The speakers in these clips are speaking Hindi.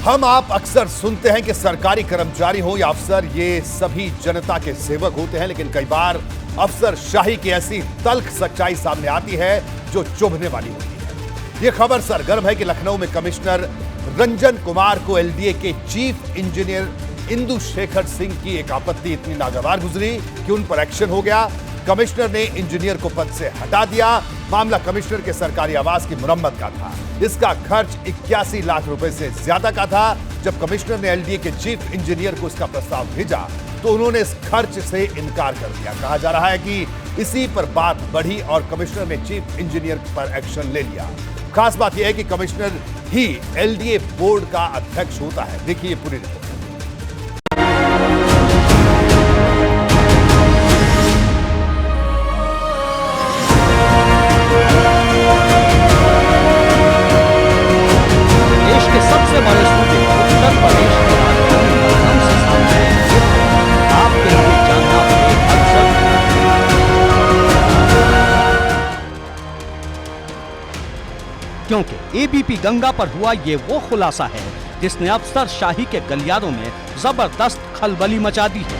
हम आप अक्सर सुनते हैं कि सरकारी कर्मचारी हो या अफसर, ये सभी जनता के सेवक होते हैं, लेकिन कई बार अफसर शाही की ऐसी तल्ख सच्चाई सामने आती है जो चुभने वाली होती है। यह खबर सरगर्म है कि लखनऊ में कमिश्नर रंजन कुमार को एलडीए के चीफ इंजीनियर इंदु शेखर सिंह की एक आपत्ति इतनी नागवार गुजरी कि उन पर एक्शन हो गया। कमिश्नर ने इंजीनियर को पद से हटा दिया। मामला कमिश्नर के सरकारी आवास की मुरम्मत का था। इसका खर्च 81 लाख रुपए से ज्यादा का था। जब कमिश्नर ने एलडीए के चीफ इंजीनियर को इसका प्रस्ताव भेजा तो उन्होंने इस खर्च से इनकार कर दिया। कहा जा रहा है कि इसी पर बात बढ़ी और कमिश्नर ने चीफ इंजीनियर पर एक्शन ले लिया। खास बात यह है कि कमिश्नर ही एलडीए बोर्ड का अध्यक्ष होता है। देखिए पूरी रिपोर्ट। क्योंकि एबीपी गंगा पर हुआ ये वो खुलासा है जिसने अफसर शाही के गलियारों में जबरदस्त खलबली मचा दी है।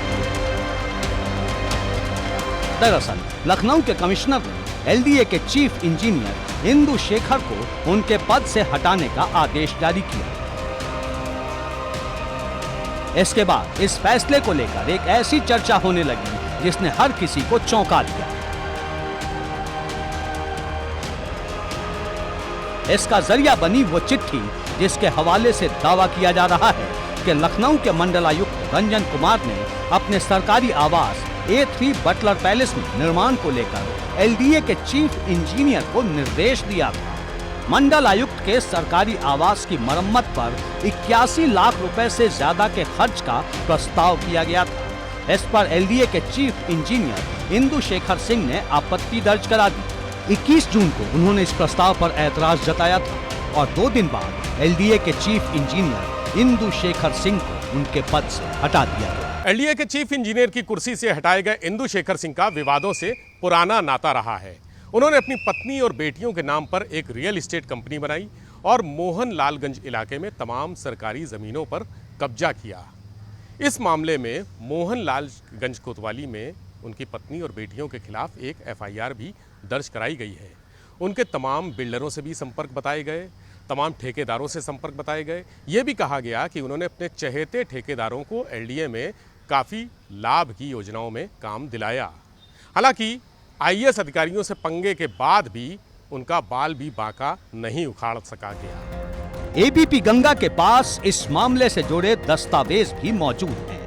दरअसल लखनऊ के कमिश्नर ने एलडीए के चीफ इंजीनियर इंदु शेखर को उनके पद से हटाने का आदेश जारी किया। इसके बाद इस फैसले को लेकर एक ऐसी चर्चा होने लगी जिसने हर किसी को चौंका दिया। इसका जरिया बनी वो चिट्ठी जिसके हवाले से दावा किया जा रहा है कि लखनऊ के मंडलायुक्त रंजन कुमार ने अपने सरकारी आवास A3 बटलर पैलेस में निर्माण को लेकर एलडीए के चीफ इंजीनियर को निर्देश दिया था। मंडल आयुक्त के सरकारी आवास की मरम्मत पर 81 लाख रुपए से ज्यादा के खर्च का प्रस्ताव किया गया था। इस पर एलडीए के चीफ इंजीनियर इंदु शेखर सिंह ने आपत्ति दर्ज करा दी। 21 जून को उन्होंने इस प्रस्ताव पर ऐतराज जताया था और 2 दिन बाद एलडीए के चीफ इंजीनियर इंदु शेखर सिंह को उनके पद से हटा दिया गया। एलडीए के चीफ इंजीनियर की कुर्सी से हटाए गए इंदु शेखर सिंह का विवादों से पुराना नाता रहा है। उन्होंने अपनी पत्नी और बेटियों के नाम पर एक रियल एस्टेट कंपनी बनाई और मोहन लालगंज इलाके में तमाम सरकारी जमीनों पर कब्जा किया। इस मामले में मोहन लालगंज कोतवाली में उनकी पत्नी और बेटियों के खिलाफ एक एफआईआर भी दर्ज कराई गई है। उनके तमाम बिल्डरों से भी संपर्क बताए गए, तमाम ठेकेदारों से संपर्क बताए गए। ये भी कहा गया कि उन्होंने अपने चहेते ठेकेदारों को एलडीए में काफ़ी लाभ की योजनाओं में काम दिलाया। हालांकि आईएएस अधिकारियों से पंगे के बाद भी उनका बाल भी बांका नहीं उखाड़ सका गया। एबीपी गंगा के पास इस मामले से जुड़े दस्तावेज भी मौजूद हैं।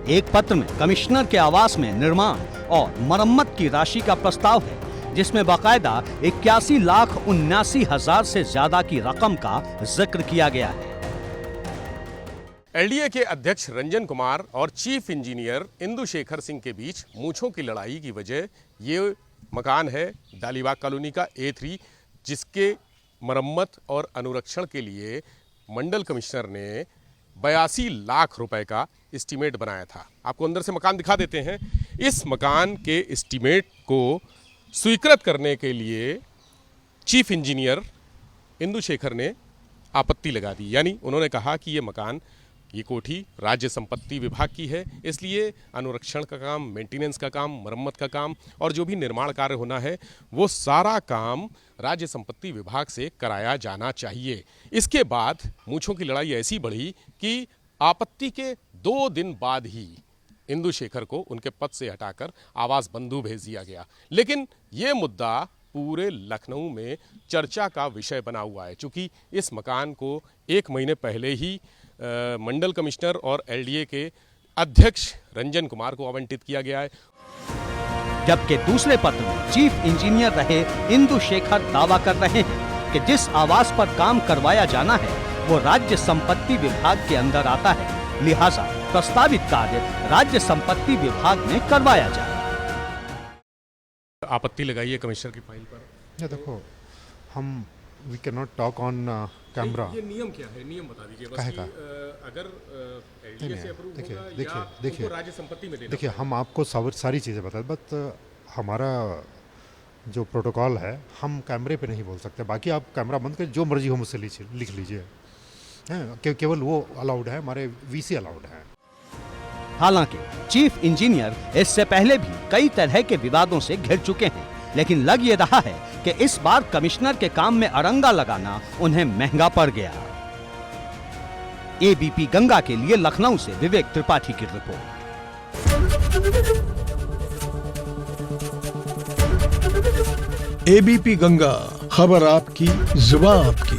एक पत्र में कमिश्नर के आवास में निर्माण और मरम्मत की राशि का प्रस्ताव है जिसमें बाकायदा 81,79,000 से ज्यादा की रकम का जिक्र किया गया है। एलडीए के अध्यक्ष रंजन कुमार और चीफ इंजीनियर इंदु शेखर सिंह के बीच मूंछों की लड़ाई की वजह ये मकान है डालीबाग कॉलोनी का A3, जिसके मरम्मत और अनुरक्षण के लिए मंडल कमिश्नर ने 82 लाख रुपए का एस्टीमेट बनाया था। आपको अंदर से मकान दिखा देते हैं। इस मकान के एस्टीमेट को स्वीकृत करने के लिए चीफ इंजीनियर इंदु शेखर ने आपत्ति लगा दी। यानी उन्होंने कहा कि ये मकान, ये कोठी राज्य संपत्ति विभाग की है, इसलिए अनुरक्षण का काम, मेंटेनेंस का काम, मरम्मत का काम और जो भी निर्माण कार्य होना है वो सारा काम राज्य संपत्ति विभाग से कराया जाना चाहिए। इसके बाद मूंछों की लड़ाई ऐसी बढ़ी कि आपत्ति के 2 दिन बाद ही इंदु शेखर को उनके पद से हटाकर आवास बंधु भेज दिया गया। लेकिन ये मुद्दा पूरे लखनऊ में चर्चा का विषय बना हुआ है, चूँकि इस मकान को 1 महीने पहले ही मंडल कमिश्नर और एलडीए के अध्यक्ष रंजन कुमार को आवंटित किया गया है। जबकि दूसरे पत्र में चीफ इंजीनियर रहे इंदु शेखर दावा कर रहे हैं कि जिस आवास पर काम करवाया जाना है वो राज्य संपत्ति विभाग के अंदर आता है, लिहाजा प्रस्तावित कार्य राज्य संपत्ति विभाग में करवाया जाए। आपत्ति लगाई है कमिश्नर की फाइल पर। या देखो, हम we can not talk on camera. ये नियम क्या है? नियम बता दीजिए बस कि अगर एलडीए से अप्रूव होगा या उनको राज्य संपत्ति में देना। देखिए, हम आपको सारी चीज़ें बता, बट हमारा जो प्रोटोकॉल है हम कैमरे पे नहीं बोल सकते। बाकी आप कैमरा बंद कर जो मर्जी हो मुझसे लिख लीजिए। हैं, केवल वो अलाउड है, हमारे वीसी अलाउड है। हालांकि चीफ इंजीनियर इससे पहले भी कई तरह के विवादों से घिर चुके हैं, लेकिन लग ये रहा है कि इस बार कमिश्नर के काम में अड़ंगा लगाना उन्हें महंगा पड़ गया। एबीपी गंगा के लिए लखनऊ से विवेक त्रिपाठी की रिपोर्ट। एबीपी गंगा, खबर आपकी, जुबान आपकी।